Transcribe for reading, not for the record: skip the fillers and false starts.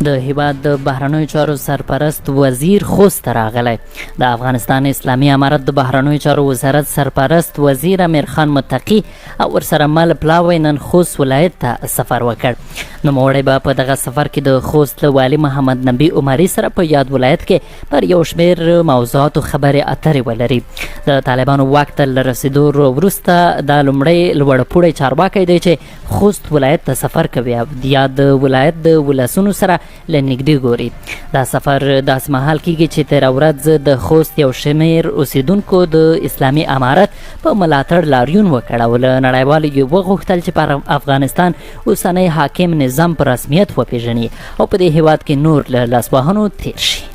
د هیواد د بهرنیو چارو سرپرست وزیر خوست ته راغلی. د افغانستان اسلامي امارت د بهرنیو چارو وزارت سرپرست وزیر امیر متقي او ورسره مل پلاوی نن خوست ولایت ته سفر وکړ. نوموړی به په دغه سفر کې د خوست له والي محمد نبي عمري سره په یاد ولایت کې پر یو شمېر موضوعاتو خبرې اترې ولري. د طالبانو واک ته له رسېدو وروسته دا لومړی لوړپوړی چارواکی دی چې خوست ولایت ته سفر کوي یا د ولایت د ولسونو سره له نږدې ګوري. دا سفر داسې مهال کیږي چې تېره ورځ د خوست یو شمېر اوسیدونکو د اسلامي امارت په ملاتړ لاریون وکړ او له نړیوالو یې وغوښتل چې په افغانستان اوسنی حاکم نظام په رسمیت وپېژني او په دې هیواد کې نور له لاسوهنو تېر شي.